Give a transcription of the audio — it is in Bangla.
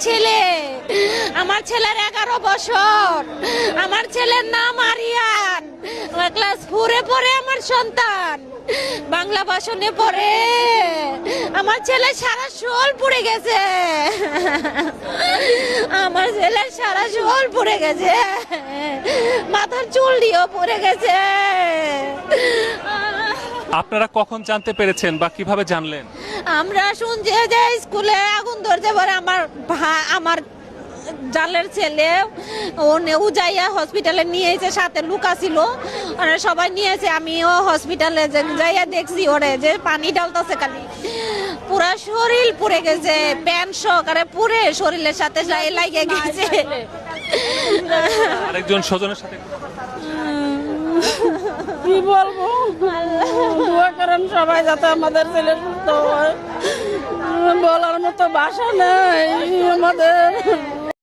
ছেলে, আমার ছেলের 11 বছর, আমার ছেলের নাম আরিয়ান, ক্লাস 4-এ পড়ে আমার সন্তান, বাংলা ভাষণে পড়ে। আমার ছেলে সারা শোল পুড়ে গেছে, আমার ছেলের সারা শোল পুড়ে গেছে, মাথার চুল দিয়েও পুড়ে গেছে। আপনারা কখন জানতে পেরেছেন বা কিভাবে জানলেন? আমরা শুনছি যে স্কুলে আগুন ধরছে পরে আমার জালের ছেলে ও যাইয়া হসপিটালে নিয়েছে, সাথে লুকা ছিল, ওরা সবাই নিয়েছে। আমিও হসপিটালে যাইয়া দেখছি ওরে যে পানি ডালতেছে, খালি পুরা শরীর পুড়ে গেছে, প্যান্ট সহকারে পুড়ে শরীরের সাথে লাগে গেছে। আরেকজন স্বজনের সাথে কি বলবো, দোয়া করেন সবাই যাতে আমাদের ছেলে সুস্থ হয়। বলার মতো ভাষা নেই আমাদের।